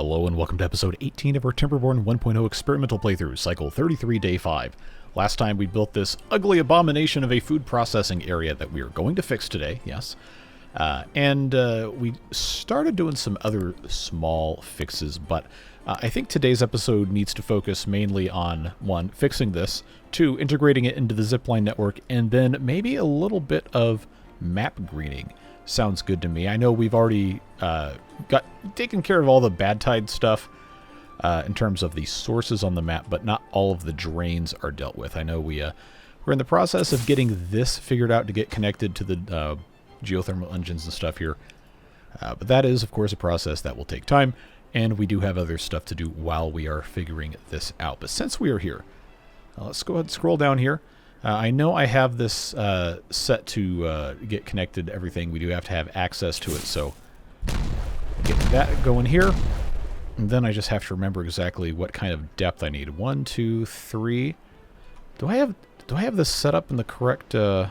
Hello and welcome to episode 18 of our Timberborn 1.0 experimental playthrough, cycle 33, day 5. Last time we built this ugly abomination of a food processing area that we are going to fix today, yes. We started doing some other small fixes, but I think today's episode needs to focus mainly on, 1, fixing this, 2, integrating it into the zipline network, and then maybe a little bit of map greening. Sounds good to me. I know we've already got taken care of all the bad tide stuff in terms of the sources on the map, but not all of the drains are dealt with. I know we're in the process of getting this figured out to get connected to the geothermal engines and stuff here. But that is, of course, a process that will take time, and we do have other stuff to do while we are figuring this out. But since we are here, let's go ahead and scroll down here. I know I have this set to get connected to everything. We do have to have access to it, so get that going here. And then I just have to remember exactly what kind of depth I need. 1, 2, 3. Do I have this set up in the correct... Oh,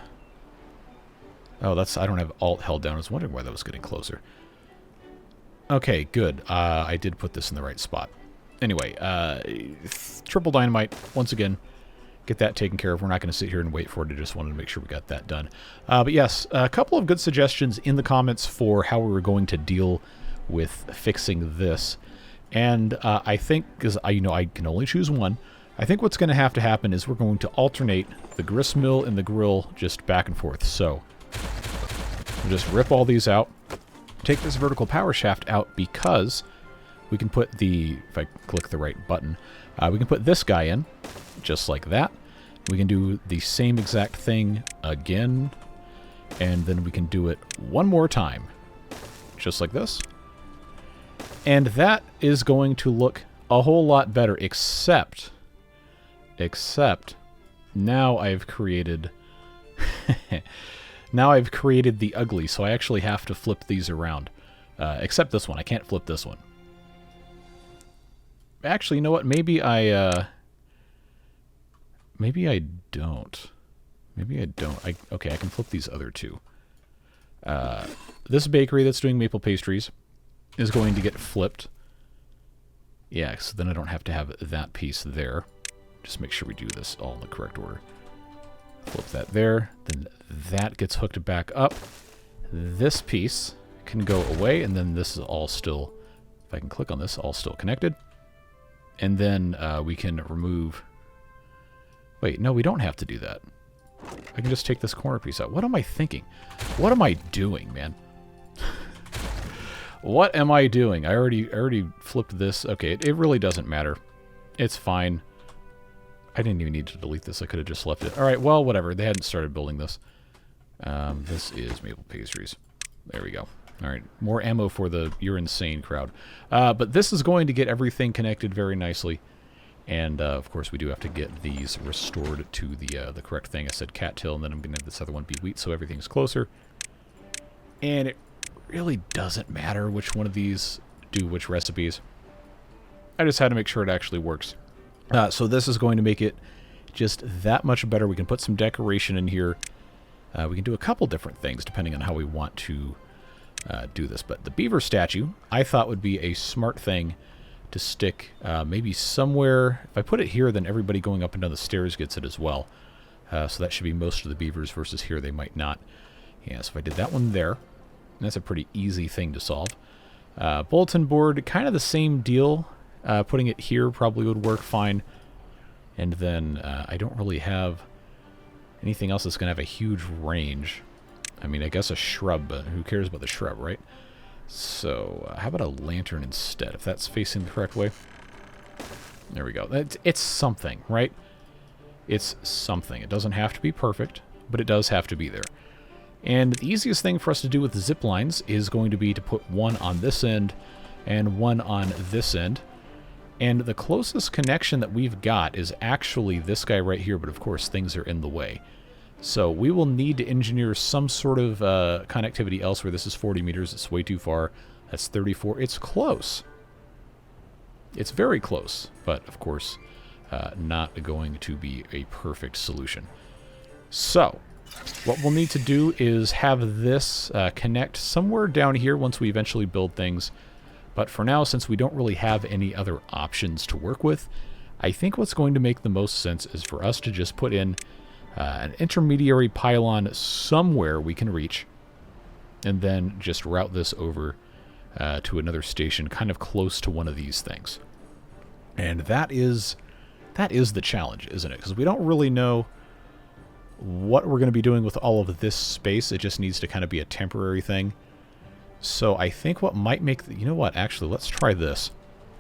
I don't have Alt held down. I was wondering why that was getting closer. Okay, good. I did put this in the right spot. Anyway, triple dynamite, once again. Get that taken care of. We're not going to sit here and wait for it. I just wanted to make sure we got that done. But yes, a couple of good suggestions in the comments for how we were going to deal with fixing this. And I think, because I can only choose one, I think what's going to happen is we're going to alternate the grist mill and the grill just back and forth. So we'll just rip all these out. Take this vertical power shaft out because we can put if I click the right button, we can put this guy in just like that. We can do the same exact thing again, and then we can do it one more time, just like this. And that is going to look a whole lot better, except now I've created the ugly, so I actually have to flip these around. Except this one. I can't flip this one. Actually, you know what? Maybe I don't. Okay, I can flip these other two. This bakery that's doing maple pastries is going to get flipped. Yeah, so then I don't have to have that piece there. Just make sure we do this all in the correct order. Flip that there. Then that gets hooked back up. This piece can go away, and then this is all still, if I can click on this, all still connected. And then we can remove... Wait, no, we don't have to do that. I can just take this corner piece out. What am I thinking? What am I doing, man? What am I doing? I already flipped this. Okay, it really doesn't matter. It's fine. I didn't even need to delete this. I could have just left it. All right, well, whatever. They hadn't started building this. This is maple pastries. There we go. All right, more ammo for the you're insane crowd. But this is going to get everything connected very nicely. And, of course, we do have to get these restored to the correct thing. I said cattail, and then I'm going to have this other one be wheat, so everything's closer. And it really doesn't matter which one of these do which recipes. I just had to make sure it actually works. So this is going to make it just that much better. We can put some decoration in here. We can do a couple different things, depending on how we want to do this. But the beaver statue, I thought would be a smart thing to stick maybe somewhere. If I put it here, then everybody going up and down the stairs gets it as well. So that should be most of the beavers versus here they might not. Yeah, so if I did that one there, that's a pretty easy thing to solve. Bulletin board, kind of the same deal. Putting it here probably would work fine. And then I don't really have anything else that's going to have a huge range. I mean, I guess a shrub, but who cares about the shrub, right? So, how about a lantern instead, if that's facing the correct way? There we go. It's something, right? It's something. It doesn't have to be perfect, but it does have to be there. And the easiest thing for us to do with the zip lines is going to be to put one on this end and one on this end. And the closest connection that we've got is actually this guy right here, but of course things are in the way. So we will need to engineer some sort of connectivity elsewhere. This is 40 meters. It's way too far. That's 34. It's close. It's very close, but of course not going to be a perfect solution. So what we'll need to do is have this connect somewhere down here once we eventually build things But for now, since we don't really have any other options to work with, I think what's going to make the most sense is for us to just put in an intermediary pylon somewhere we can reach, and then just route this over to another station kind of close to one of these things. And that is the challenge, isn't it? Because we don't really know what we're going to be doing with all of this space. It just needs to kind of be a temporary thing. So I think what might make... you know what? Actually, let's try this.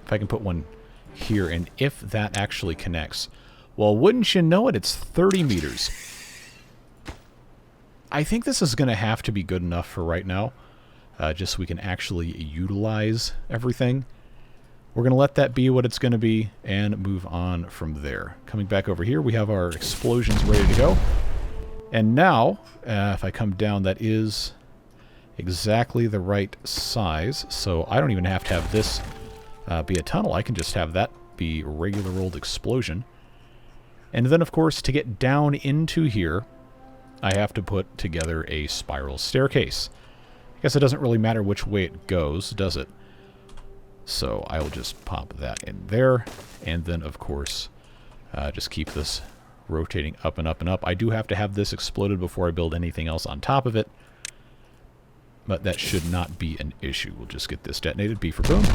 If I can put one here, and if that actually connects. Well, wouldn't you know it, it's 30 meters. I think this is going to have to be good enough for right now. Just so we can actually utilize everything. We're going to let that be what it's going to be and move on from there. Coming back over here, we have our explosions ready to go. And now, if I come down, that is exactly the right size. So I don't even have to have this be a tunnel. I can just have that be regular old explosion. And then, of course, to get down into here, I have to put together a spiral staircase. I guess it doesn't really matter which way it goes, does it? So I will just pop that in there. And then, of course, just keep this rotating up and up and up. I do have to have this exploded before I build anything else on top of it. But that should not be an issue. We'll just get this detonated. B for boom.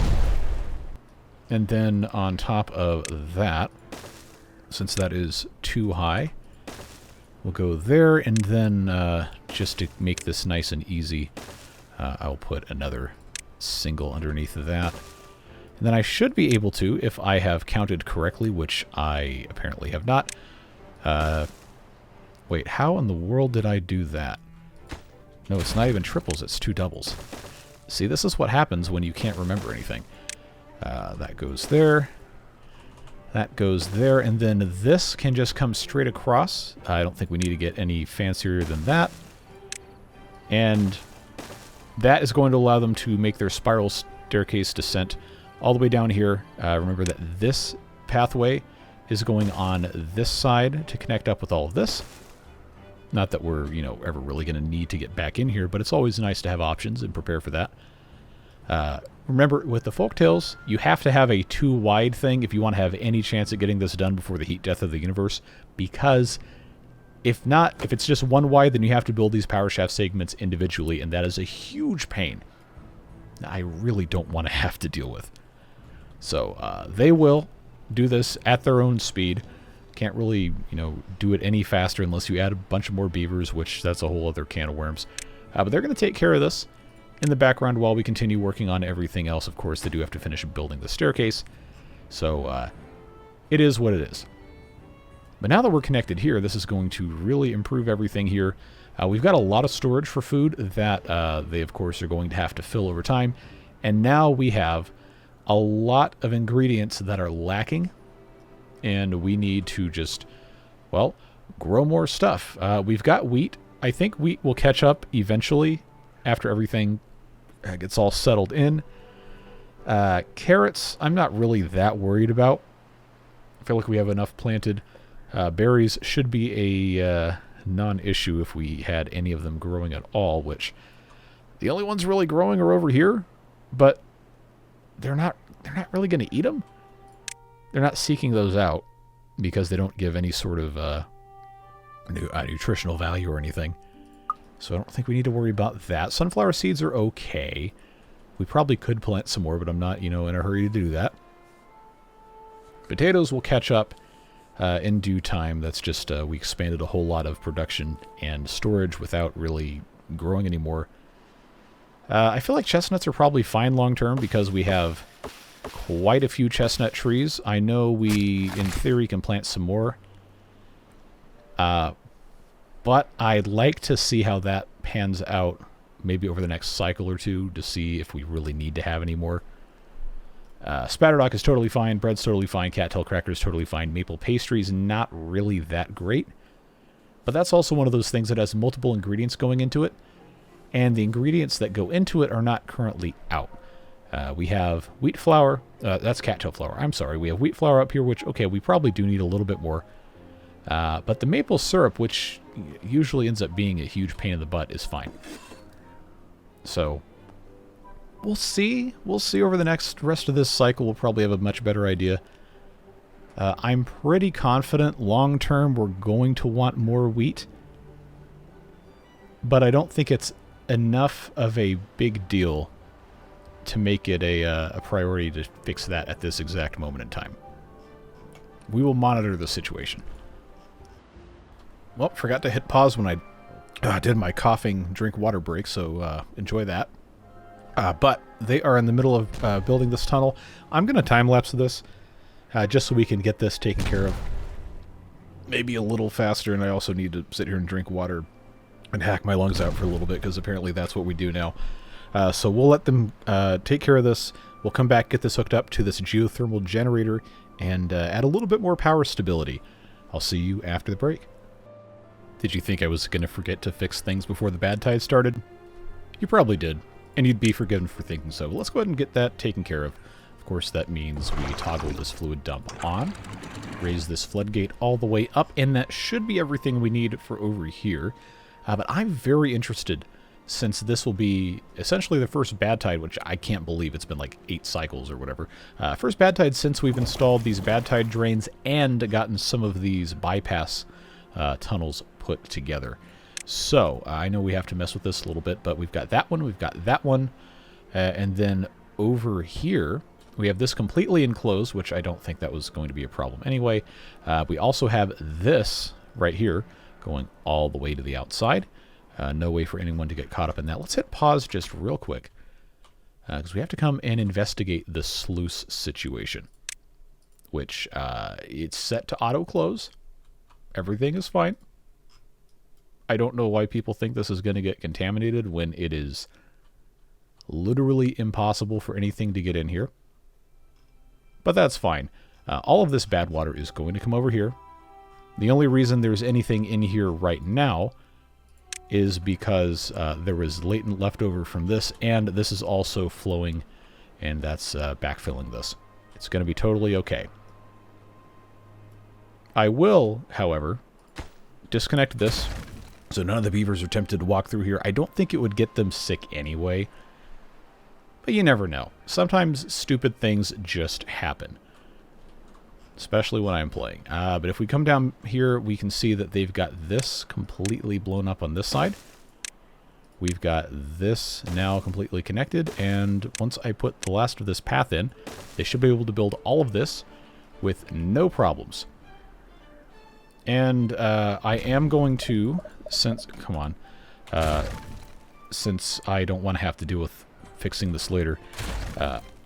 And then on top of that, since that is too high, we'll go there. And then just to make this nice and easy, I'll put another single underneath of that. And then I should be able to, if I have counted correctly, which I apparently have not. Wait, how in the world did I do that? No, it's not even triples, it's 2 doubles. See, this is what happens when you can't remember anything. That goes there. That goes there, and then this can just come straight across. I don't think we need to get any fancier than that. And that is going to allow them to make their spiral staircase descent all the way down here. Remember that this pathway is going on this side to connect up with all of this. Not that we're, you know, ever really going to need to get back in here, but it's always nice to have options and prepare for that. Remember, with the folktales, you have to have a 2 wide thing if you want to have any chance at getting this done before the heat death of the universe, because if not, if it's just 1 wide, then you have to build these power shaft segments individually, and that is a huge pain I really don't want to have to deal with. So they will do this at their own speed. Can't really, you know, do it any faster unless you add a bunch of more beavers, which that's a whole other can of worms. But they're going to take care of this in the background while we continue working on everything else. Of course, they do have to finish building the staircase. So it is what it is. But now that we're connected here, this is going to really improve everything here. We've got a lot of storage for food that they, of course, are going to have to fill over time. And now we have a lot of ingredients that are lacking. And we need to just, well, grow more stuff. We've got wheat. I think wheat will catch up eventually after everything gets all settled in. Carrots, I'm not really that worried about. I feel like we have enough planted. Berries should be a non-issue if we had any of them growing at all, which the only ones really growing are over here, but they're not really going to eat them. They're not seeking those out because they don't give any sort of nutritional value or anything. So I don't think we need to worry about that. Sunflower seeds are okay. We probably could plant some more, but I'm not, in a hurry to do that. Potatoes will catch up in due time. That's just we expanded a whole lot of production and storage without really growing anymore. I feel like chestnuts are probably fine long term because we have quite a few chestnut trees. I know we, in theory, can plant some more. But I'd like to see how that pans out maybe over the next cycle or two to see if we really need to have any more. Spatterdock is totally fine. Bread's totally fine. Cattail cracker is totally fine. Maple pastry's not really that great. But that's also one of those things that has multiple ingredients going into it. And the ingredients that go into it are not currently out. We have wheat flour. That's cattail flour. I'm sorry. We have wheat flour up here, which, okay, we probably do need a little bit more. But the maple syrup, which usually ends up being a huge pain in the butt, is fine. So we'll see. We'll see over the rest of this cycle. We'll probably have a much better idea. I'm pretty confident long term we're going to want more wheat. But I don't think it's enough of a big deal to make it a priority to fix that at this exact moment in time. We will monitor the situation. Well, forgot to hit pause when I did my coughing drink water break, so enjoy that. But they are in the middle of building this tunnel. I'm going to time-lapse this just so we can get this taken care of maybe a little faster, and I also need to sit here and drink water and hack my lungs out for a little bit, because apparently that's what we do now. So we'll let them take care of this. We'll come back, get this hooked up to this geothermal generator, and add a little bit more power stability. I'll see you after the break. Did you think I was going to forget to fix things before the bad tide started? You probably did, and you'd be forgiven for thinking so. Let's go ahead and get that taken care of. Of course, that means we toggle this fluid dump on, raise this floodgate all the way up, and that should be everything we need for over here. But I'm very interested, since this will be essentially the first bad tide, which I can't believe it's been like 8 cycles or whatever. First bad tide since we've installed these bad tide drains and gotten some of these bypass tunnels put together. So I know we have to mess with this a little bit, but we've got that one, and then over here we have this completely enclosed, which I don't think that was going to be a problem anyway. We also have this right here going all the way to the outside. No way for anyone to get caught up in that. Let's hit pause just real quick, because we have to come and investigate the sluice situation, which it's set to auto-close. Everything is fine. I don't know why people think this is going to get contaminated when it is literally impossible for anything to get in here. But that's fine. All of this bad water is going to come over here. The only reason there's anything in here right now is because there was latent leftover from this, and this is also flowing, and that's backfilling this. It's going to be totally okay. I will, however, disconnect this so none of the beavers are tempted to walk through here. I don't think it would get them sick anyway, but you never know. Sometimes stupid things just happen, especially when I'm playing. But if we come down here, we can see that they've got this completely blown up on this side. We've got this now completely connected, and once I put the last of this path in, they should be able to build all of this with no problems. And I am going to, since I don't want to have to deal with fixing this later,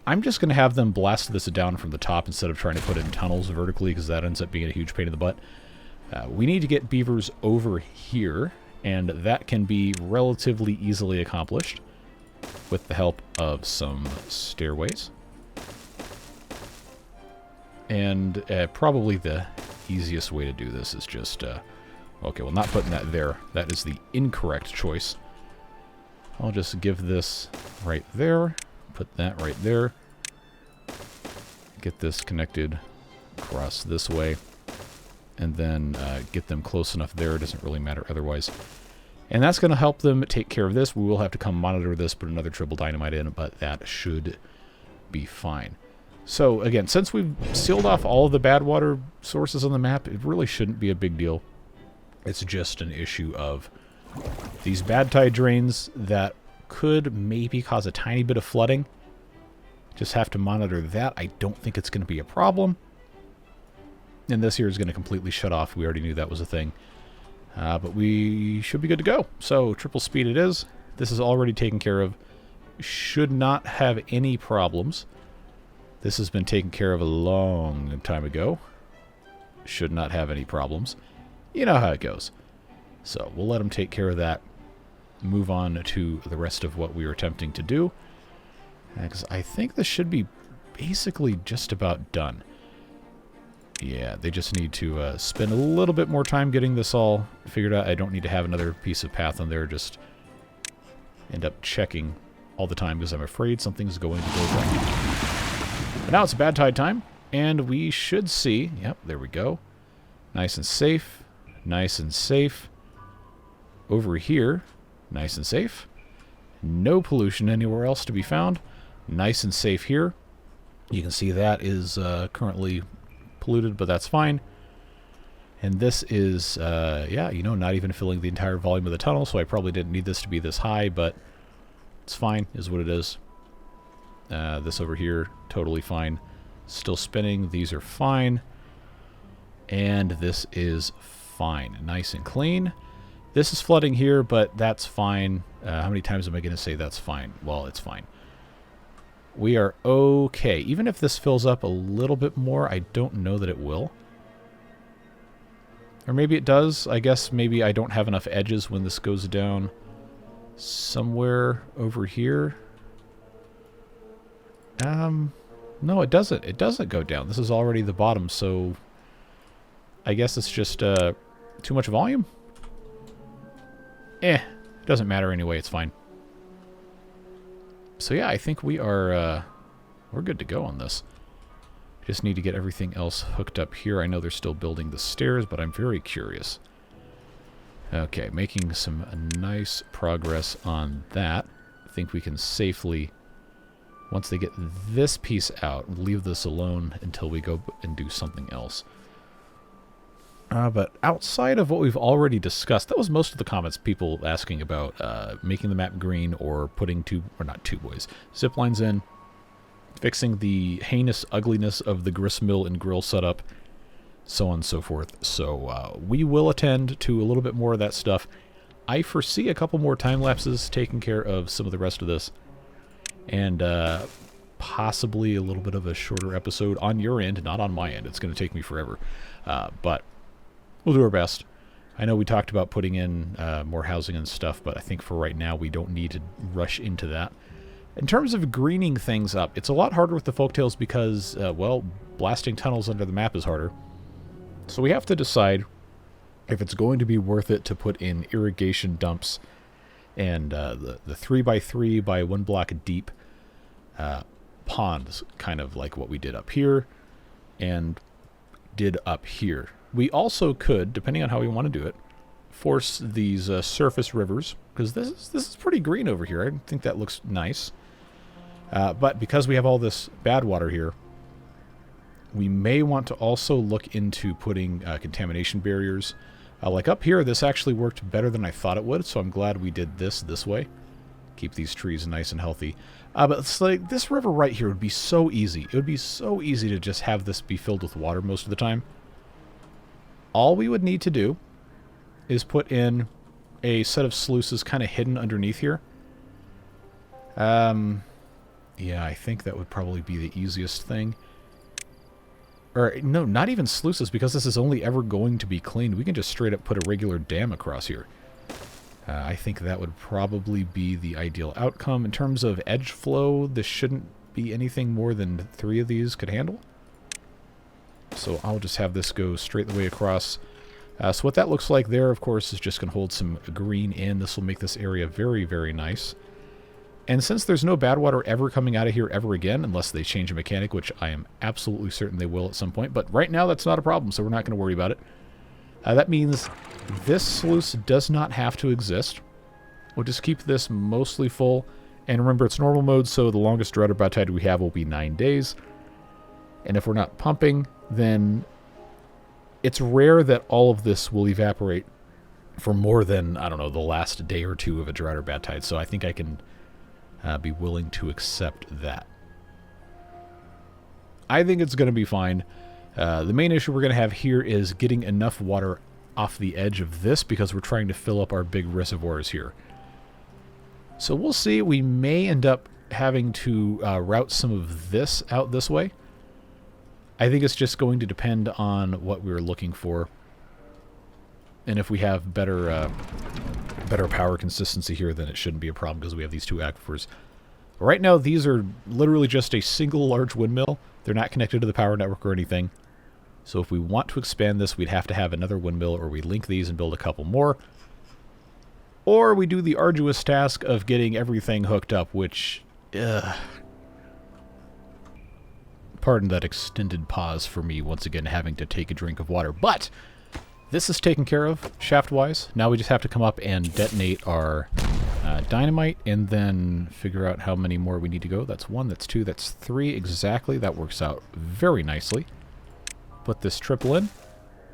I'm just going to have them blast this down from the top instead of trying to put it in tunnels vertically, because that ends up being a huge pain in the butt. We need to get beavers over here, and that can be relatively easily accomplished with the help of some stairways. And probably the easiest way to do this is just, okay, well, not putting that there. That is the incorrect choice. I'll just give this right there, put that right there, get this connected across this way, and then get them close enough there. It doesn't really matter otherwise. And that's going to help them take care of this. We will have to come monitor this, put another triple dynamite in, but that should be fine. So, again, since we've sealed off all of the bad water sources on the map, it really shouldn't be a big deal. It's just an issue of these bad tide drains that could maybe cause a tiny bit of flooding. Just have to monitor that. I don't think it's going to be a problem. And this here is going to completely shut off. We already knew that was a thing. But we should be good to go. So, triple speed it is. This is already taken care of. Should not have any problems. This has been taken care of a long time ago. Should not have any problems. You know how it goes. So we'll let them take care of that. Move on to the rest of what we were attempting to do. Because I think this should be basically just about done. Yeah, they just need to spend a little bit more time getting this all figured out. I don't need to have another piece of path on there. Just end up checking all the time because I'm afraid something's going to go wrong. But now it's bad tide time, and we should see, yep, there we go. Nice and safe, nice and safe. Over here, nice and safe. No pollution anywhere else to be found. Nice and safe here. You can see that is currently polluted, but that's fine. And this is, yeah, you know, not even filling the entire volume of the tunnel, so I probably didn't need this to be this high, but it's fine, is what it is. This over here, totally fine. Still spinning. These are fine. And this is fine. Nice and clean. This is flooding here, but that's fine. How many times am I going to say that's fine? Well, it's fine. We are okay. Even if this fills up a little bit more, I don't know that it will. Or maybe it does. I guess maybe I don't have enough edges when this goes down somewhere over here. No, it doesn't. It doesn't go down. This is already the bottom, so I guess it's just too much volume. It doesn't matter anyway. It's fine. So yeah, I think we are we're good to go on this. Just need to get everything else hooked up here. I know they're still building the stairs, but I'm very curious. Okay, making some nice progress on that. I think we can safely, once they get this piece out, leave this alone until we go and do something else. But outside of what we've already discussed, that was most of the comments, people asking about making the map green or putting zip lines in, fixing the heinous ugliness of the gristmill and grill setup, so on and so forth. So we will attend to a little bit more of that stuff. I foresee a couple more time lapses taking care of some of the rest of this, and possibly a little bit of a shorter episode on your end, not on my end. It's going to take me forever, but we'll do our best. I know we talked about putting in more housing and stuff, but I think for right now we don't need to rush into that. In terms of greening things up, it's a lot harder with the folktales because, well, blasting tunnels under the map is harder. So we have to decide if it's going to be worth it to put in irrigation dumps and the 3x3 by 1 block deep ponds, kind of like what we did up here and did up here. We also could, depending on how we want to do it, force these surface rivers, because this is pretty green over here. I think that looks nice. But because we have all this bad water here, we may want to also look into putting contamination barriers. Like up here, this actually worked better than I thought it would, so I'm glad we did this way. Keep these trees nice and healthy. But it's like this river right here would be so easy. It would be so easy to just have this be filled with water most of the time. All we would need to do is put in a set of sluices kind of hidden underneath here. Yeah, I think that would probably be the easiest thing. Or, no, not even sluices, because this is only ever going to be cleaned. We can just straight up put a regular dam across here. I think that would probably be the ideal outcome. In terms of edge flow, this shouldn't be anything more than 3 of these could handle. So I'll just have this go straight the way across. So what that looks like there, of course, is just going to hold some green in. This will make this area very, very nice. And since there's no bad water ever coming out of here ever again, unless they change a mechanic, which I am absolutely certain they will at some point, but right now that's not a problem, so we're not going to worry about it. That means this sluice does not have to exist. We'll just keep this mostly full. And remember, it's normal mode, so the longest drought or bad tide we have will be 9 days. And if we're not pumping, then it's rare that all of this will evaporate for more than, I don't know, the last day or two of a drought or bad tide. So I think I can be willing to accept that. I think it's going to be fine. The main issue we're going to have here is getting enough water off the edge of this because we're trying to fill up our big reservoirs here. So we'll see. We may end up having to route some of this out this way. I think it's just going to depend on what we're looking for. And if we have better power consistency here, then it shouldn't be a problem because we have these 2 aquifers. Right now, these are literally just a single large windmill. They're not connected to the power network or anything. So if we want to expand this, we'd have to have another windmill, or we link these and build a couple more. Or we do the arduous task of getting everything hooked up, which... Pardon that extended pause for me, once again, having to take a drink of water. But this is taken care of, shaft-wise. Now we just have to come up and detonate our dynamite, and then figure out how many more we need to go. That's 1, that's 2, that's 3 exactly. That works out very nicely. Put this triple in.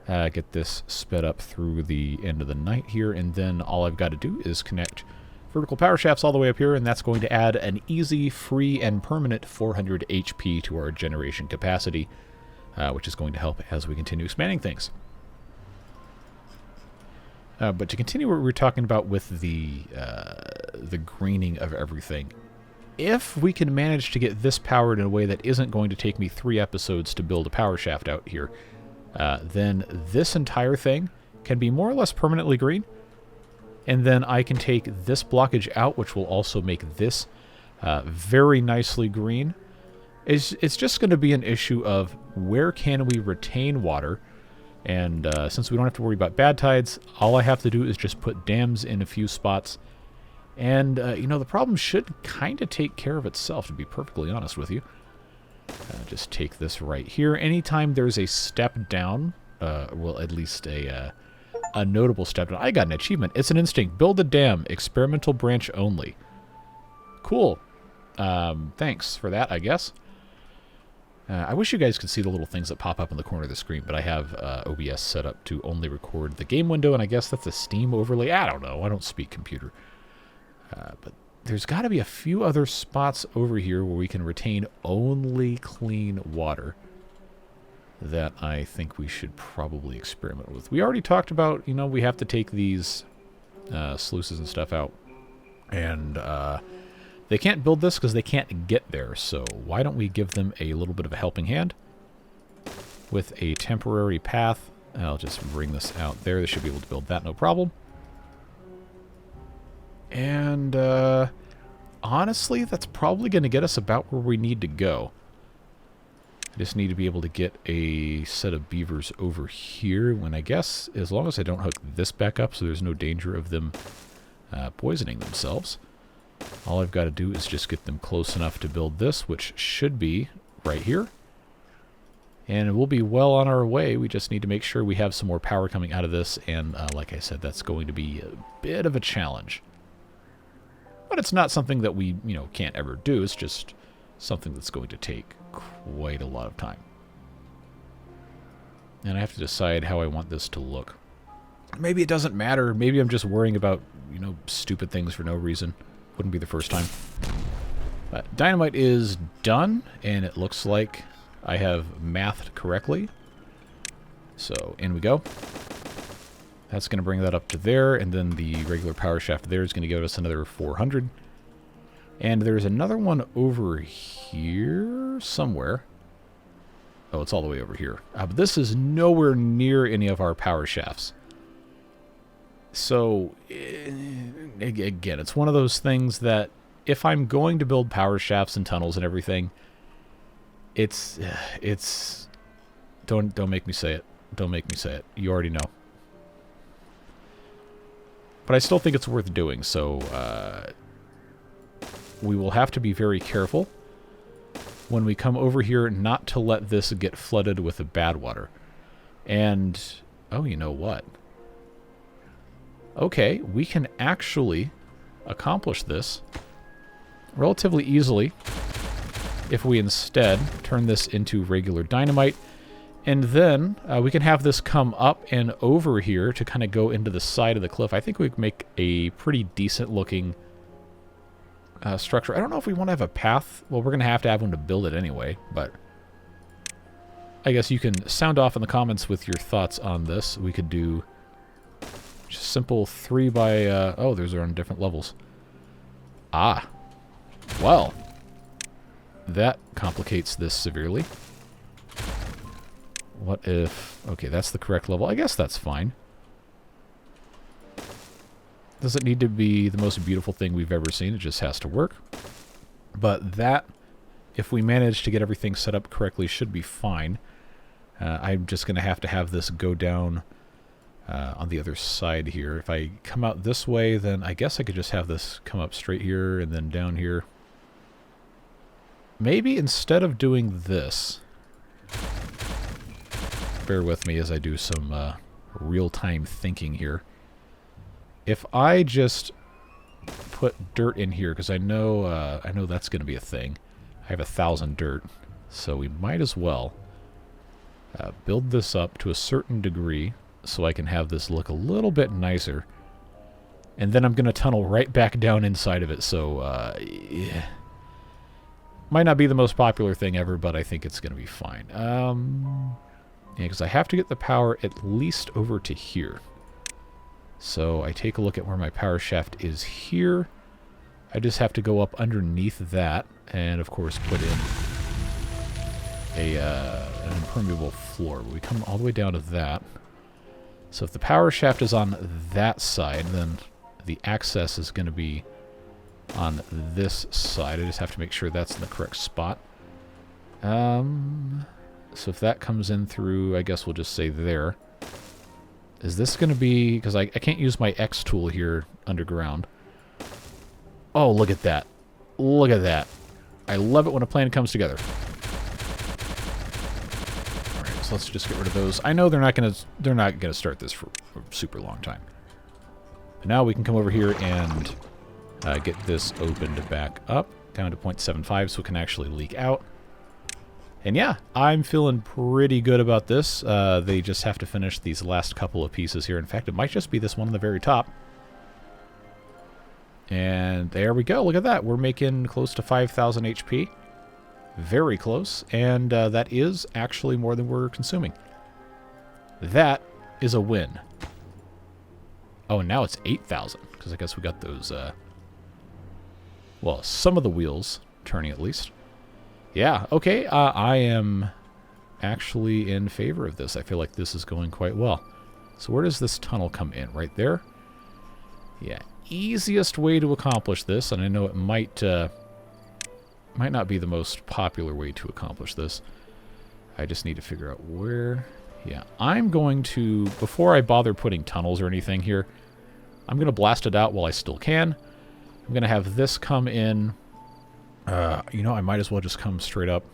Get this sped up through the end of the night here, and then all I've got to do is connect vertical power shafts all the way up here, and that's going to add an easy, free, and permanent 400 HP to our generation capacity, which is going to help as we continue expanding things. But to continue what we were talking about with the greening of everything, if we can manage to get this powered in a way that isn't going to take me 3 episodes to build a power shaft out here, then this entire thing can be more or less permanently green, and then I can take this blockage out, which will also make this very nicely green. It's just going to be an issue of where can we retain water, and since we don't have to worry about bad tides, all I have to do is just put dams in a few spots, and you know, the problem should kind of take care of itself, to be perfectly honest with you. Just take this right here. Anytime there's a step down, well, at least a notable step down. I got an achievement. It's an instinct. Build a dam. Experimental branch only. Cool. Thanks for that, I guess. I wish you guys could see the little things that pop up in the corner of the screen, but I have OBS set up to only record the game window, and I guess that's a Steam overlay. I don't know. I don't speak computer. But there's got to be a few other spots over here where we can retain only clean water that I think we should probably experiment with. We already talked about, you know, we have to take these sluices and stuff out. And they can't build this because they can't get there. So why don't we give them a little bit of a helping hand with a temporary path. I'll just bring this out there. They should be able to build that, no problem. And honestly, that's probably going to get us about where we need to go. I just need to be able to get a set of beavers over here, when I guess, as long as I don't hook this back up so there's no danger of them poisoning themselves. All I've got to do is just get them close enough to build this, which should be right here. And we'll be well on our way. We just need to make sure we have some more power coming out of this, and like I said, that's going to be a bit of a challenge. But it's not something that we, you know, can't ever do. It's just something that's going to take quite a lot of time. And I have to decide how I want this to look. Maybe it doesn't matter. Maybe I'm just worrying about, you know, stupid things for no reason. Wouldn't be the first time. But dynamite is done, and it looks like I have mathed correctly. So in we go. That's going to bring that up to there, and then the regular power shaft there is going to give us another 400. And there's another one over here somewhere. Oh, it's all the way over here. But this is nowhere near any of our power shafts. So, again, it's one of those things that if I'm going to build power shafts and tunnels and everything, it's don't make me say it. Don't make me say it. You already know. But I still think it's worth doing, so we will have to be very careful when we come over here not to let this get flooded with the bad water. And, oh, you know what? Okay, we can actually accomplish this relatively easily if we instead turn this into regular dynamite. And then we can have this come up and over here to kind of go into the side of the cliff. I think we can make a pretty decent looking structure. I don't know if we want to have a path. Well, we're going to have one to build it anyway, but I guess you can sound off in the comments with your thoughts on this. We could do just simple 3 by... oh, those are on different levels. Ah. Well. That complicates this severely. What if... Okay, that's the correct level. I guess that's fine. Doesn't need to be the most beautiful thing we've ever seen. It just has to work. But that, if we manage to get everything set up correctly, should be fine. I'm just going to have this go down on the other side here. If I come out this way, then I guess I could just have this come up straight here and then down here. Maybe instead of doing this... Bear with me as I do some real-time thinking here. If I just put dirt in here because I know that's going to be a thing. I have 1,000 dirt, so we might as well build this up to a certain degree so I can have this look a little bit nicer. And then I'm going to tunnel right back down inside of it, so yeah. Might not be the most popular thing ever, but I think it's going to be fine. Yeah, because I have to get the power at least over to here. So I take a look at where my power shaft is here. I just have to go up underneath that, and of course put in an impermeable floor. We come all the way down to that. So if the power shaft is on that side, then the access is going to be on this side. I just have to make sure that's in the correct spot. So if that comes in through, I guess we'll just say there. Is this going to be... because I can't use my X tool here underground. Oh, look at that. Look at that. I love it when a plan comes together. Alright, so let's just get rid of those. I know they're not gonna start this for a super long time. But now we can come over here and get this opened back up down to 0.75 so it can actually leak out. And yeah, I'm feeling pretty good about this. They just have to finish these last couple of pieces here. In fact, it might just be this one on the very top. And there we go. Look at that. We're making close to 5,000 HP. Very close. And that is actually more than we're consuming. That is a win. Oh, and now it's 8,000. Because I guess we got those... well, some of the wheels turning at least. Yeah, okay. I am actually in favor of this. I feel like this is going quite well. So where does this tunnel come in? Right there? Yeah. Easiest way to accomplish this, and I know it might not be the most popular way to accomplish this. I just need to figure out where... yeah, I'm going to, before I bother putting tunnels or anything here, I'm going to blast it out while I still can. I'm going to have this come in. You know, I might as well just come straight up.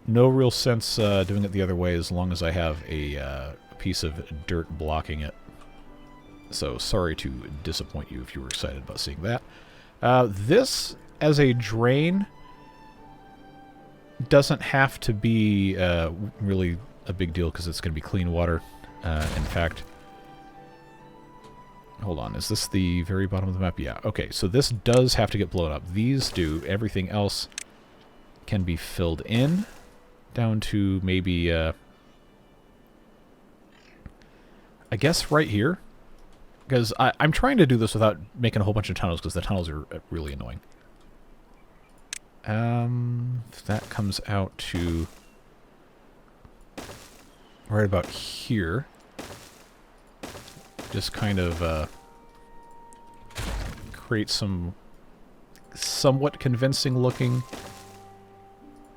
No real sense doing it the other way as long as I have a piece of dirt blocking it. So, sorry to disappoint you if you were excited about seeing that. This, as a drain, doesn't have to be really a big deal because it's going to be clean water. In fact, hold on, is this the very bottom of the map? Yeah, okay, so this does have to get blown up. These do. Everything else can be filled in down to maybe, I guess right here. Because I'm trying to do this without making a whole bunch of tunnels, because the tunnels are really annoying. That comes out to right about here. Just kind of create some somewhat convincing looking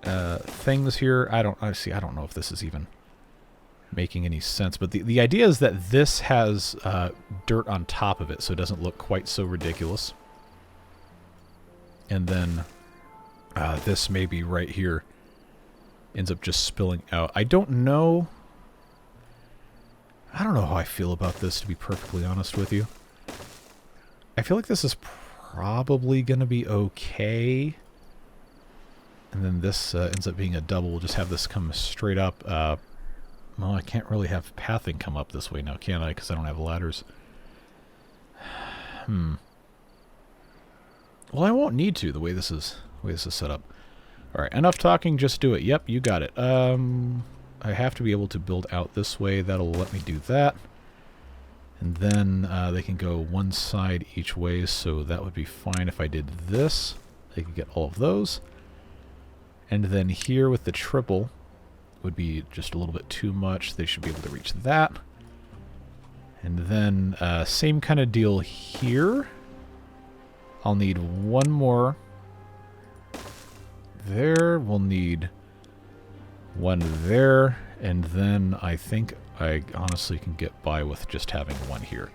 things here. I don't know if this is even making any sense, but the idea is that this has dirt on top of it, so it doesn't look quite so ridiculous. And then this maybe right here ends up just spilling out. I don't know how I feel about this, to be perfectly honest with you. I feel like this is probably going to be okay. And then this ends up being a double. We'll just have this come straight up. Well, I can't really have pathing come up this way now, can I? Because I don't have ladders. Well, I won't need to, the way this is set up. All right, enough talking. Just do it. Yep, you got it. I have to be able to build out this way. That'll let me do that. And then they can go one side each way, so that would be fine if I did this. They could get all of those. And then here with the triple would be just a little bit too much. They should be able to reach that. And then same kind of deal here. I'll need one more there. We'll need one there. And then I think I honestly can get by with just having one here.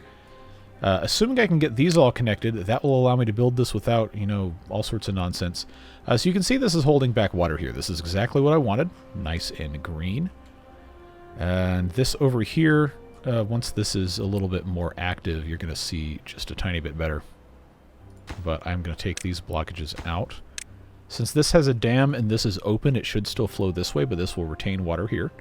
Assuming I can get these all connected, that will allow me to build this without, you know, all sorts of nonsense. So you can see this is holding back water here. This is exactly what I wanted. Nice and green. And this over here, once this is a little bit more active, you're going to see just a tiny bit better. but I'm going to take these blockages out. Since this has a dam and this is open, it should still flow this way, but this will retain water here.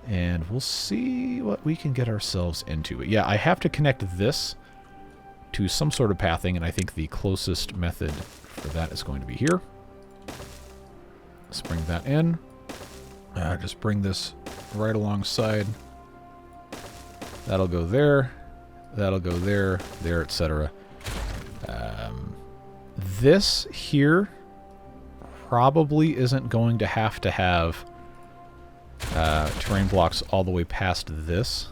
And we'll see what we can get ourselves into. But yeah, I have to connect this to some sort of pathing, and I think the closest method for that is going to be here. Let's bring that in. Just bring this right alongside. That'll go there. That'll go there, there, etc. This here probably isn't going to have terrain blocks all the way past this.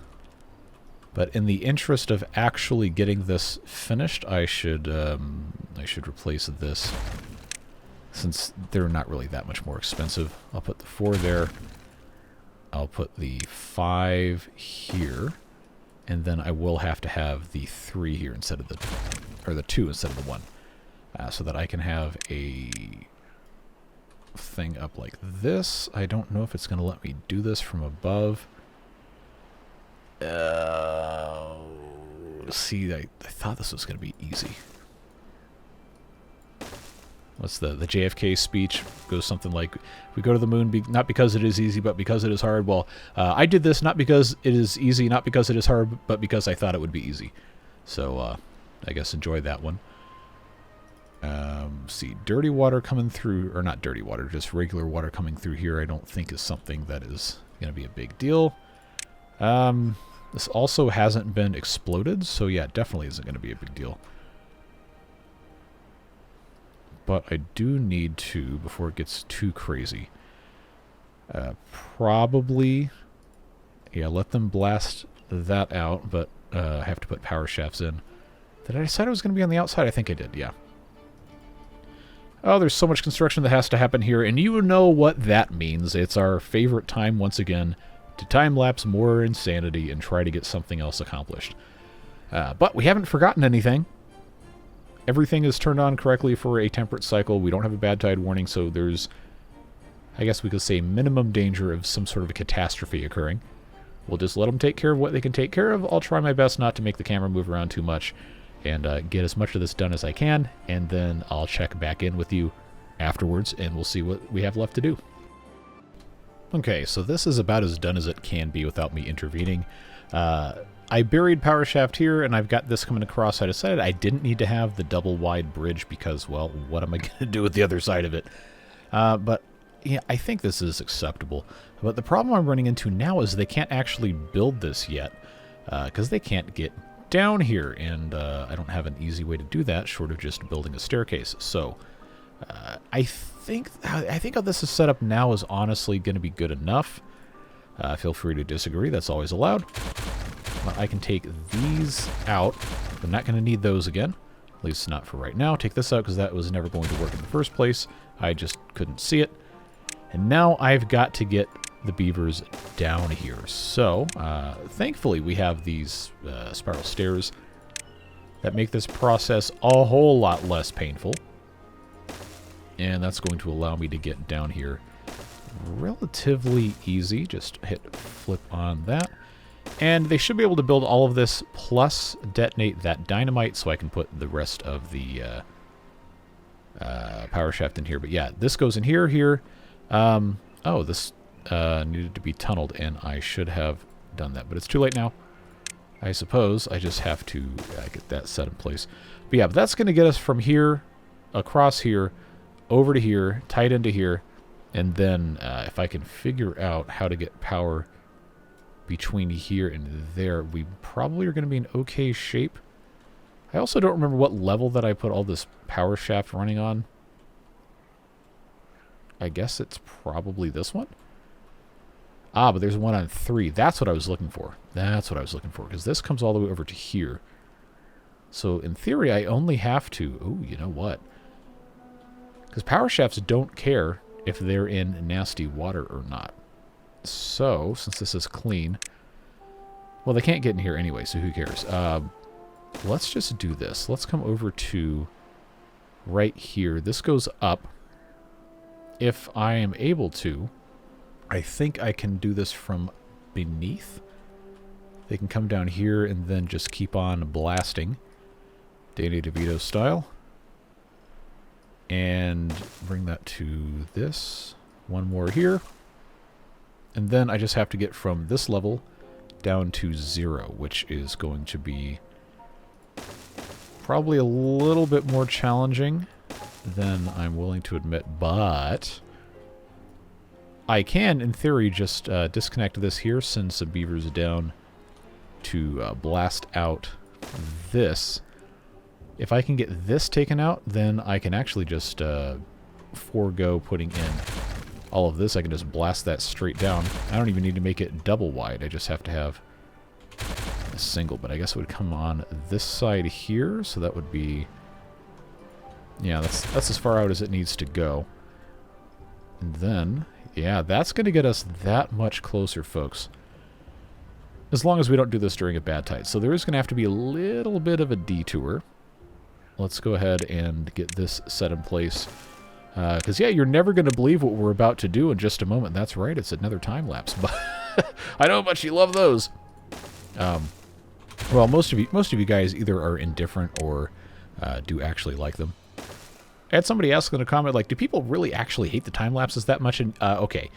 But in the interest of actually getting this finished, I should replace this, since they're not really that much more expensive. I'll put the 4 there. I'll put the 5 here, and then I will have to have the 3 here instead of the 2 instead of the 1, so that I can have a thing up like this. I don't know if it's going to let me do this from above. See, I thought this was going to be easy. What's the JFK speech? Goes something like, we go to the moon not because it is easy, but because it is hard. Well, I did this not because it is easy, not because it is hard, but because I thought it would be easy. So, I guess enjoy that one. See, dirty water coming through, or not dirty water, just regular water coming through here, I don't think is something that is going to be a big deal. This also hasn't been exploded, so yeah, it definitely isn't going to be a big deal. But I do need to, before it gets too crazy, probably, yeah, let them blast that out, but I have to put power shafts in. Did I decide it was going to be on the outside? I think I did, yeah. Oh, there's so much construction that has to happen here, and you know what that means. It's our favorite time, once again, to time-lapse more insanity and try to get something else accomplished. But we haven't forgotten anything. Everything is turned on correctly for a temperate cycle. We don't have a bad tide warning, so there's, I guess we could say, minimum danger of some sort of a catastrophe occurring. We'll just let them take care of what they can take care of. I'll try my best not to make the camera move around too much and get as much of this done as I can, and then I'll check back in with you afterwards, and we'll see what we have left to do. Okay, so this is about as done as it can be without me intervening. I buried power shaft here, and I've got this coming across. I decided I didn't need to have the double wide bridge because, well, what am I going to do with the other side of it? But yeah, I think this is acceptable. But the problem I'm running into now is they can't actually build this yet because they can't get down here, and I don't have an easy way to do that short of just building a staircase. So I think how this is set up now is honestly going to be good enough. Feel free to disagree. That's always allowed. I can take these out. I'm not going to need those again. At least not for right now. Take this out because that was never going to work in the first place. I just couldn't see it. And now I've got to get the beavers down here. So, thankfully we have these spiral stairs that make this process a whole lot less painful. And that's going to allow me to get down here relatively easy. Just hit flip on that. And they should be able to build all of this plus detonate that dynamite so I can put the rest of the power shaft in here. But yeah, this goes in here. Oh, this needed to be tunneled, and I should have done that. But it's too late now. I suppose I just have to get that set in place. But yeah, that's going to get us from here, across here, over to here, tied into here. And then if I can figure out how to get power between here and there, we probably are going to be in okay shape. I also don't remember what level that I put all this power shaft running on. I guess it's probably this one. Ah, but there's one on 3. That's what I was looking for. That's what I was looking for, because this comes all the way over to here. So in theory, I only have to... Oh, you know what? Because power shafts don't care if they're in nasty water or not. So, since this is clean... Well, they can't get in here anyway, so who cares? Let's just do this. Let's come over to right here. This goes up. If I am able to, I think I can do this from beneath. They can come down here and then just keep on blasting. Danny DeVito style. And bring that to this. One more here. And then I just have to get from this level down to 0, which is going to be probably a little bit more challenging than I'm willing to admit, but I can, in theory, just disconnect this here, send some beavers down to blast out this. If I can get this taken out, then I can actually just forego putting in all of this. I can just blast that straight down. I don't even need to make it double wide. I just have to have a single, but I guess it would come on this side here, so that would be... yeah, that's as far out as it needs to go. And then, yeah, that's going to get us that much closer, folks. As long as we don't do this during a bad tide. So there is going to have to be a little bit of a detour. Let's go ahead and get this set in place. Because, yeah, you're never going to believe what we're about to do in just a moment. That's right, it's another time lapse. But I know how much you love those. Well, most of you guys either are indifferent or do actually like them. I had somebody ask in a comment, like, do people really actually hate the time lapses that much? And okay,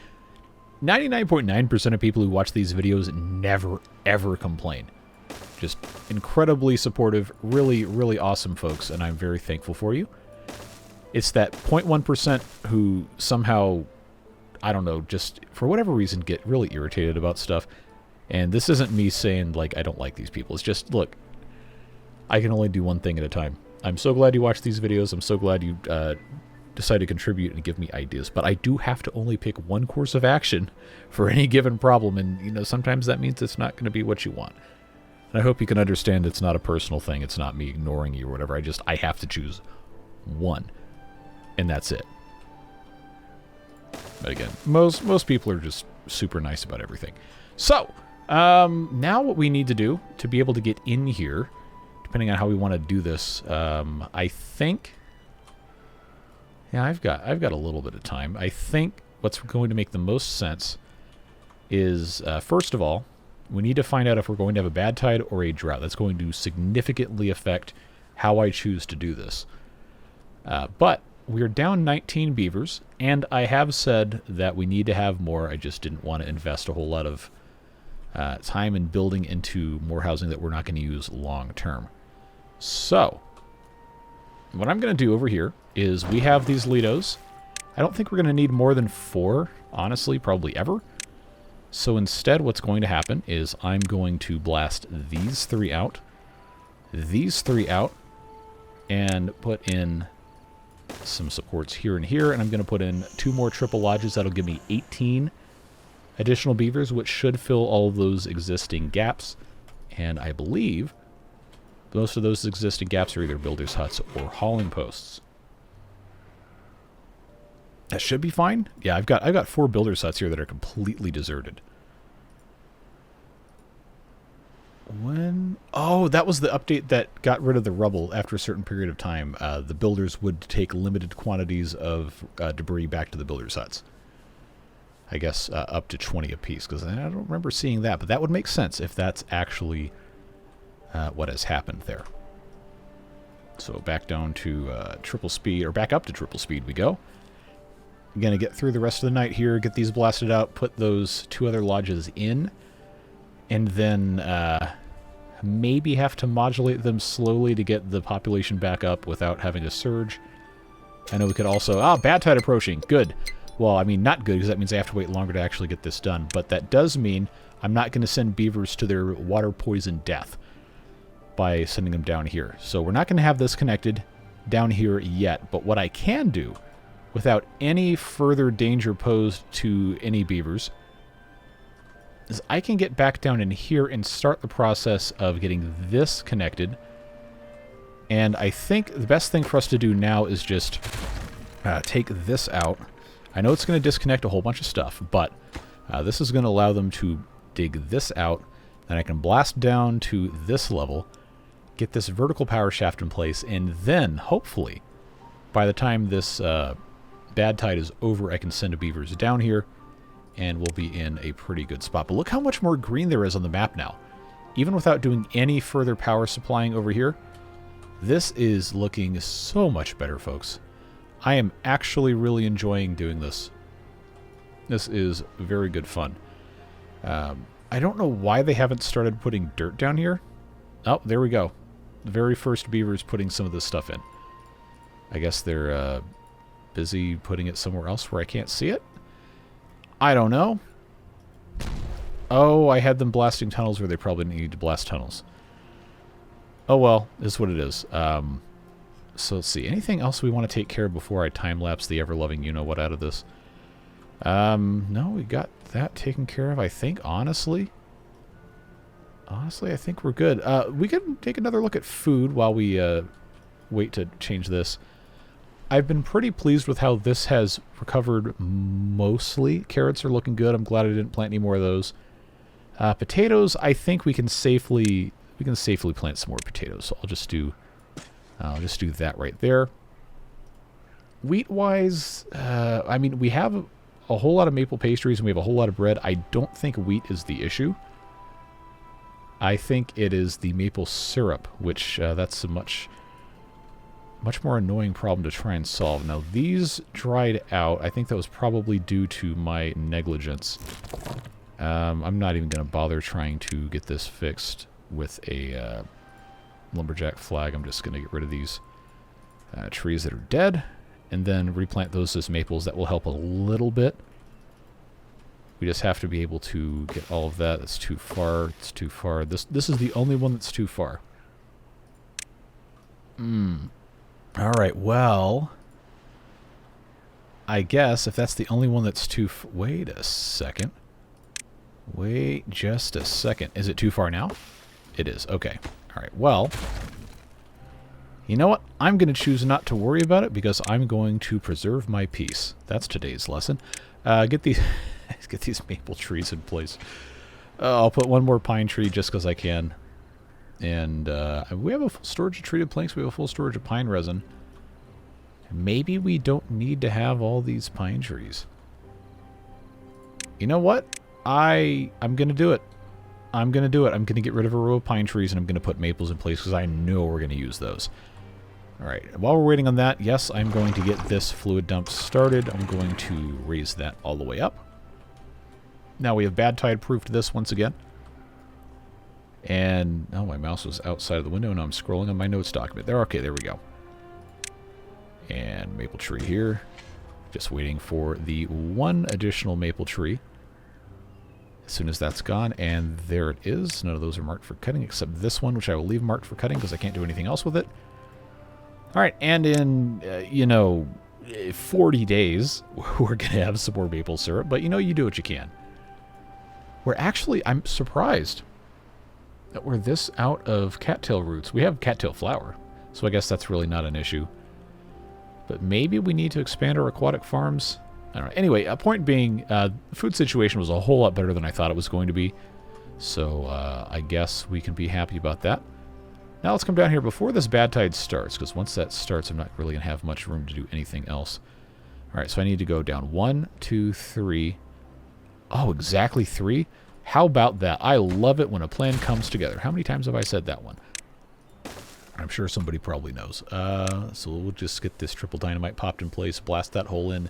99.9% of people who watch these videos never, ever complain. Just incredibly supportive, really, really awesome folks, and I'm very thankful for you. It's that 0.1% who somehow, I don't know, just for whatever reason get really irritated about stuff. And this isn't me saying, like, I don't like these people. It's just, look, I can only do one thing at a time. I'm so glad you watch these videos. I'm so glad you decide to contribute and give me ideas. But I do have to only pick one course of action for any given problem. And, you know, sometimes that means it's not going to be what you want. And I hope you can understand it's not a personal thing. It's not me ignoring you or whatever. I have to choose one. And that's it. But again, most people are just super nice about everything. So, now what we need to do to be able to get in here, depending on how we want to do this, I think... yeah, I've got a little bit of time. I think what's going to make the most sense is, first of all, we need to find out if we're going to have a bad tide or a drought. That's going to significantly affect how I choose to do this. But we're down 19 beavers, and I have said that we need to have more. I just didn't want to invest a whole lot of time in building into more housing that we're not going to use long term. So, what I'm going to do over here is we have these Lidos. I don't think we're going to need more than 4, honestly, probably ever. So instead, what's going to happen is I'm going to blast these 3 out, these 3 out, and put in some supports here and here, and I'm going to put in 2 more triple lodges. That'll give me 18 additional beavers, which should fill all of those existing gaps. And I believe most of those existing gaps are either builders' huts or hauling posts. That should be fine. Yeah, I've got 4 builders' huts here that are completely deserted. When... oh, that was the update that got rid of the rubble after a certain period of time. The builders would take limited quantities of debris back to the builders' huts. I guess up to 20 apiece, because I don't remember seeing that, but that would make sense if that's actually what has happened there. So back down to triple speed, or back up to triple speed we go. I'm going to get through the rest of the night here, get these blasted out, put those 2 other lodges in, and then maybe have to modulate them slowly to get the population back up without having a surge. I know we could also... ah, bad tide approaching. Good. Well, I mean, not good, because that means I have to wait longer to actually get this done. But that does mean I'm not going to send beavers to their water poison death by sending them down here. So we're not going to have this connected down here yet. But what I can do, without any further danger posed to any beavers, is I can get back down in here and start the process of getting this connected. And I think the best thing for us to do now is just take this out. I know it's going to disconnect a whole bunch of stuff, but this is going to allow them to dig this out. Then I can blast down to this level, get this vertical power shaft in place, and then, hopefully, by the time this bad tide is over, I can send beavers down here, and we'll be in a pretty good spot. But look how much more green there is on the map now. Even without doing any further power supplying over here, This is looking so much better, folks. I am actually really enjoying doing this. This is very good fun. I don't know why they haven't started putting dirt down here. Oh, there we go. The very first beaver's putting some of this stuff in. I guess they're busy putting it somewhere else where I can't see it. I don't know. Oh, I had them blasting tunnels where they probably need to blast tunnels. Oh well, is what it is. So let's see. Anything else we want to take care of before I time-lapse the ever-loving you-know-what out of this? No, we got that taken care of, I think, honestly. Honestly, I think we're good. We can take another look at food while we wait to change this. I've been pretty pleased with how this has recovered mostly. Carrots are looking good. I'm glad I didn't plant any more of those. Potatoes, I think we can safely plant some more potatoes. So I'll just do that right there. Wheat-wise, I mean, we have a whole lot of maple pastries and we have a whole lot of bread. I don't think wheat is the issue. I think it is the maple syrup, which that's a much more annoying problem to try and solve. Now, these dried out. I think that was probably due to my negligence. I'm not even going to bother trying to get this fixed with a lumberjack flag. I'm just going to get rid of these trees that are dead and then replant those as maples. That will help a little bit. We just have to be able to get all of that. It's too far. It's too far. This is the only one that's too far. All right, well, I guess if that's the only one that's too... Wait a second. Wait just a second. Is it too far now? It is. Okay. All right, well, you know what? I'm going to choose not to worry about it because I'm going to preserve my peace. That's today's lesson. Get these maple trees in place. I'll put one more pine tree just because I can. And we have a full storage of treated planks. We have a full storage of pine resin. Maybe we don't need to have all these pine trees. You know what? I'm going to do it. I'm going to do it. I'm going to get rid of a row of pine trees and I'm going to put maples in place because I know we're going to use those. All right. While we're waiting on that, yes, I'm going to get this fluid dump started. I'm going to raise that all the way up. Now we have bad tide proofed this once again. And, oh, my mouse was outside of the window and I'm scrolling on my notes document. There, okay, there we go. And maple tree here. Just waiting for the one additional maple tree. As soon as that's gone, and there it is. None of those are marked for cutting except this one, which I will leave marked for cutting because I can't do anything else with it. All right, and in, 40 days, we're going to have some more maple syrup, but, you do what you can. I'm surprised that we're this out of cattail roots. We have cattail flour, so I guess that's really not an issue. But maybe we need to expand our aquatic farms. I don't know. Anyway, a point being, the food situation was a whole lot better than I thought it was going to be. So I guess we can be happy about that. Now let's come down here before this bad tide starts, because once that starts, I'm not really going to have much room to do anything else. All right, so I need to go down 1, 2, 3. Oh, exactly 3? How about that? I love it when a plan comes together. How many times have I said that one? I'm sure somebody probably knows. So we'll just get this triple dynamite popped in place, blast that hole in,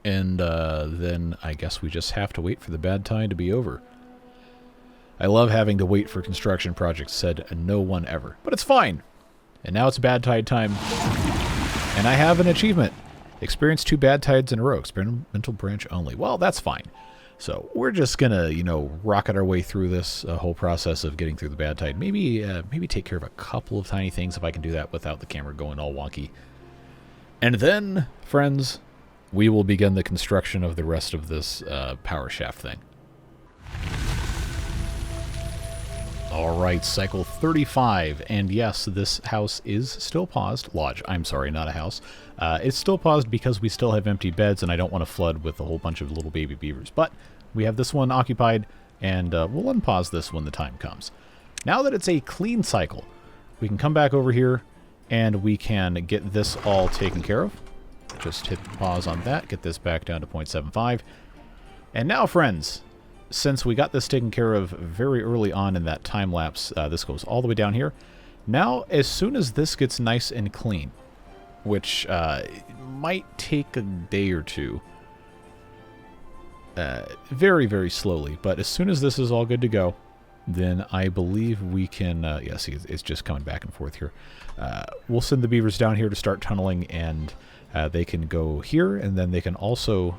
and then I guess we just have to wait for the bad tide to be over. I love having to wait for construction projects, said no one ever. But it's fine. And now it's bad tide time. And I have an achievement. Experience 2 bad tides in a row. Experimental branch only. Well, that's fine. So we're just going to, rocket our way through this whole process of getting through the bad tide. Maybe take care of a couple of tiny things if I can do that without the camera going all wonky. And then, friends, we will begin the construction of the rest of this power shaft thing. All right, cycle 35. And yes, this house is still paused. Lodge, I'm sorry, not a house. It's still paused because we still have empty beds and I don't want to flood with a whole bunch of little baby beavers. But we have this one occupied and we'll unpause this when the time comes. Now that it's a clean cycle, we can come back over here and we can get this all taken care of. Just hit pause on that, get this back down to 0.75. And now, friends, since we got this taken care of very early on in that time lapse, this goes all the way down here. Now, as soon as this gets nice and clean, which might take a day or two, very, very slowly, but as soon as this is all good to go, then I believe we can, yeah, see, it's just coming back and forth here. We'll send the beavers down here to start tunneling, and they can go here, and then they can also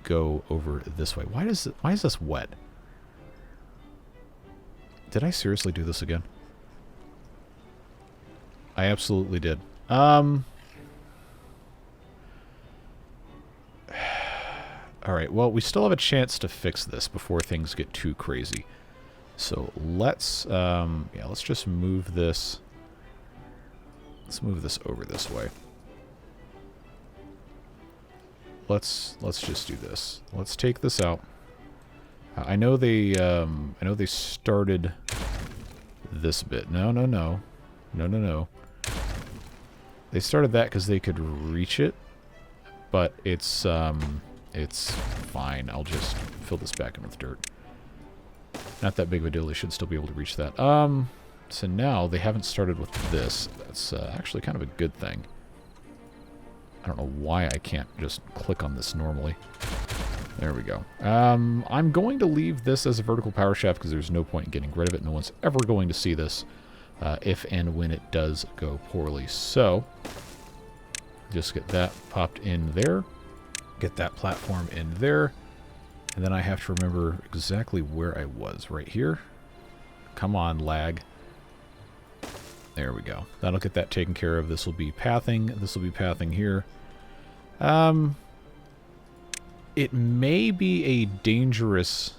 go over this way. Why is this wet? Did I seriously do this again? I absolutely did. Alright, well, we still have a chance to fix this before things get too crazy. So let's, yeah, let's just move this. Let's move this over this way. Let's just do this. Let's take this out. I know they started this bit. No. They started that because they could reach it, but it's fine. I'll just fill this back in with dirt. Not that big of a deal. They should still be able to reach that. So now they haven't started with this. That's actually kind of a good thing. I don't know why I can't just click on this normally. There we go. I'm going to leave this as a vertical power shaft because there's no point in getting rid of it. No one's ever going to see this if and when it does go poorly. So, just get that popped in there. Get that platform in there. And then I have to remember exactly where I was. Right here. Come on, lag. There we go. That'll get that taken care of. This will be pathing. This will be pathing here. It may be a dangerous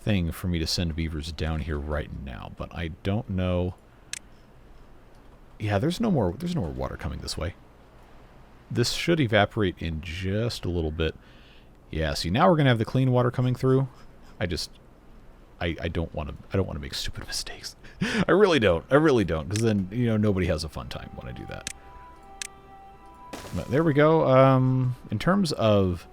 thing for me to send beavers down here right now, but I don't know. Yeah, there's no more water coming this way. This should evaporate in just a little bit. Yeah, see, now we're gonna have the clean water coming through. I don't want to make stupid mistakes. I really don't, because then, you know, nobody has a fun time when I do that. But there we go. In terms of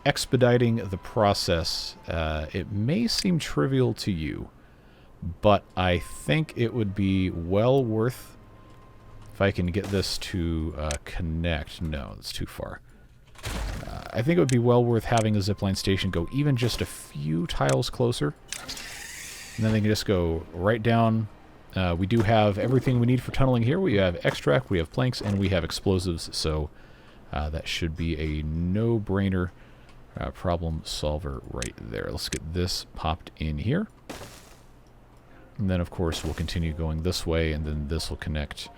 expediting the process, it may seem trivial to you, but I think it would be well worth, if I can get this to connect. No, it's too far. I think it would be well worth having a zipline station go even just a few tiles closer. And then they can just go right down. We do have everything we need for tunneling here. We have extract, we have planks, and we have explosives. So that should be a no-brainer problem solver right there. Let's get this popped in here. And then, of course, we'll continue going this way, and then this will connect.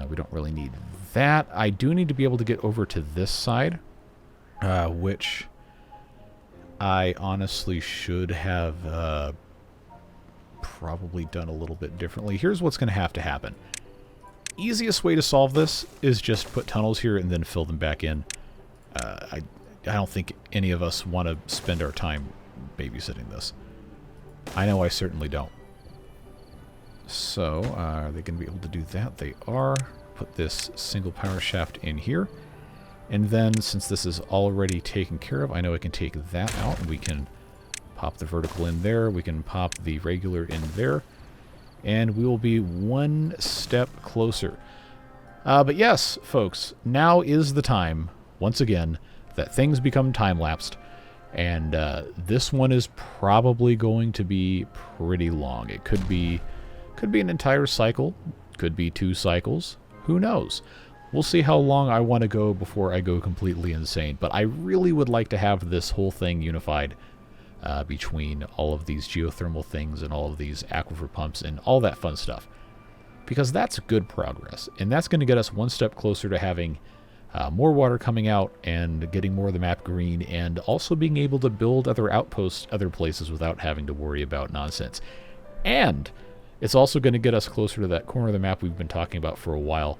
We don't really need that. I do need to be able to get over to this side, which I honestly should have probably done a little bit differently. Here's what's going to happen. Easiest way to solve this is just put tunnels here and then fill them back in. I don't think any of us want to spend our time babysitting this. I know I certainly don't. So, are they going to be able to do that? They are. Put this single power shaft in here. And then, since this is already taken care of, I know I can take that out, and we can pop the vertical in there. We can pop the regular in there. And we will be one step closer. But yes, folks, now is the time, once again, that things become time-lapsed. And this one is probably going to be pretty long. It could be an entire cycle, could be 2 cycles, who knows? We'll see how long I want to go before I go completely insane, but I really would like to have this whole thing unified between all of these geothermal things and all of these aquifer pumps and all that fun stuff, because that's good progress, and that's going to get us one step closer to having more water coming out and getting more of the map green, and also being able to build other outposts other places without having to worry about nonsense. And it's also going to get us closer to that corner of the map we've been talking about for a while.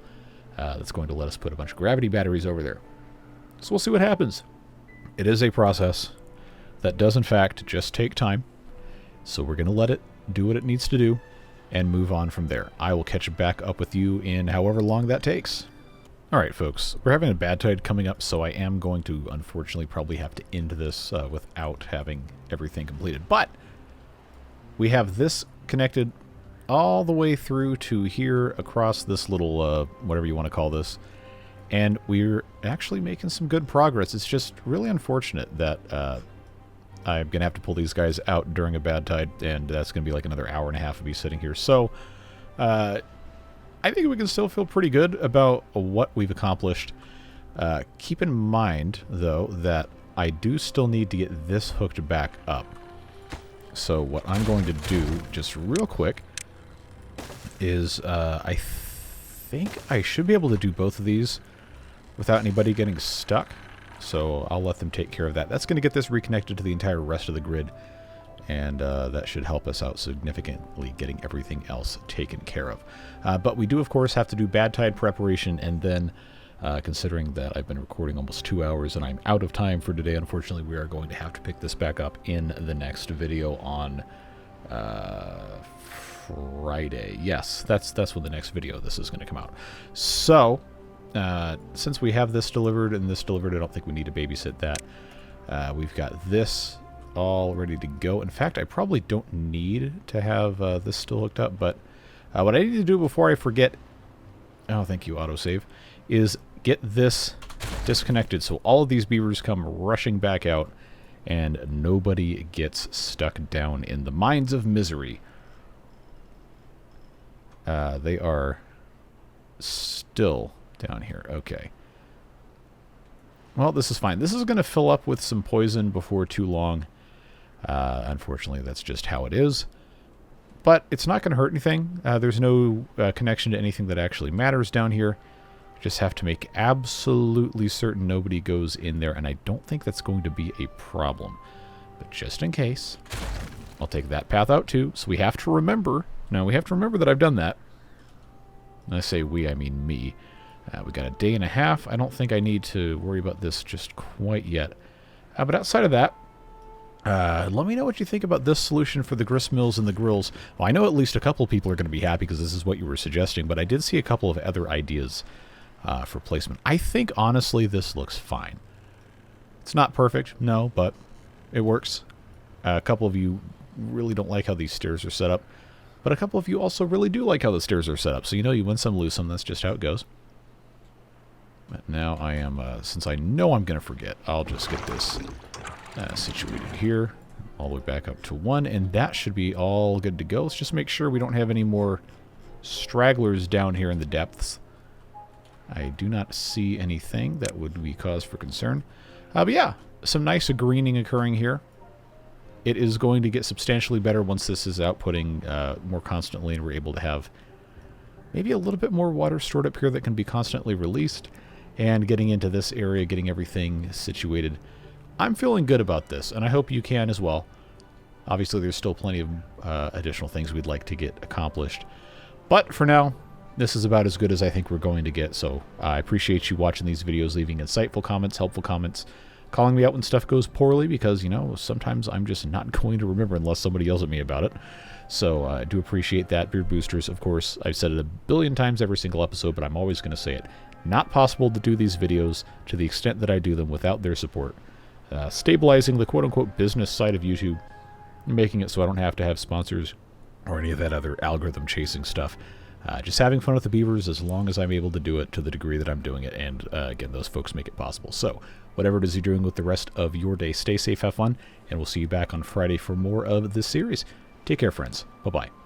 That's going to let us put a bunch of gravity batteries over there. So we'll see what happens. It is a process that does, in fact, just take time. So we're going to let it do what it needs to do and move on from there. I will catch back up with you in however long that takes. Alright, folks. We're having a bad tide coming up, so I am going to, unfortunately, probably have to end this without having everything completed. But we have this connected all the way through to here across this little, whatever you want to call this. And we're actually making some good progress. It's just really unfortunate that I'm going to have to pull these guys out during a bad tide, and that's going to be like another hour and a half of me sitting here. So I think we can still feel pretty good about what we've accomplished. Keep in mind, though, that I do still need to get this hooked back up. So what I'm going to do, just real quick, is I think I should be able to do both of these without anybody getting stuck. So I'll let them take care of that. That's going to get this reconnected to the entire rest of the grid, and that should help us out significantly getting everything else taken care of. But we do, of course, have to do bad tide preparation, and then considering that I've been recording almost 2 hours and I'm out of time for today, unfortunately, we are going to have to pick this back up in the next video on Friday. Yes, that's when the next video of this is going to come out. So, since we have this delivered and this delivered, I don't think we need to babysit that. We've got this all ready to go. In fact, I probably don't need to have this still hooked up, but what I need to do before I forget, oh, thank you, autosave, is get this disconnected so all of these beavers come rushing back out and nobody gets stuck down in the mines of misery. They are still down here. Okay. Well, this is fine. This is going to fill up with some poison before too long. Unfortunately, that's just how it is. But it's not going to hurt anything. There's no connection to anything that actually matters down here. Just have to make absolutely certain nobody goes in there, and I don't think that's going to be a problem. But just in case, I'll take that path out too. So we have to remember, now we have to remember that I've done that. When I say we, I mean me. We got a day and a half. I don't think I need to worry about this just quite yet. But outside of that, let me know what you think about this solution for the grist mills and the grills. Well, I know at least a couple of people are going to be happy because this is what you were suggesting, but I did see a couple of other ideas for placement. I think, honestly, this looks fine. It's not perfect, no, but it works. A couple of you really don't like how these stairs are set up, but a couple of you also really do like how the stairs are set up. So, you know, you win some, lose some. That's just how it goes. But now I am, since I know I'm going to forget, I'll just get this situated here, all the way back up to 1, and that should be all good to go. Let's just make sure we don't have any more stragglers down here in the depths. I do not see anything that would be cause for concern. But yeah, some nice greening occurring here. It is going to get substantially better once this is outputting more constantly and we're able to have maybe a little bit more water stored up here that can be constantly released. And getting into this area, getting everything situated. I'm feeling good about this, and I hope you can as well. Obviously, there's still plenty of additional things we'd like to get accomplished. But for now, this is about as good as I think we're going to get. So I appreciate you watching these videos, leaving insightful comments, helpful comments, calling me out when stuff goes poorly, because, you know, sometimes I'm just not going to remember unless somebody yells at me about it. So I do appreciate that. Beard Boosters, of course, I've said it a billion times every single episode, but I'm always going to say it. Not possible to do these videos to the extent that I do them without their support. Stabilizing the quote-unquote business side of YouTube, making it so I don't have to have sponsors or any of that other algorithm-chasing stuff. Just having fun with the beavers as long as I'm able to do it to the degree that I'm doing it, and again, those folks make it possible. So, whatever it is you're doing with the rest of your day, stay safe, have fun, and we'll see you back on Friday for more of this series. Take care, friends. Bye-bye.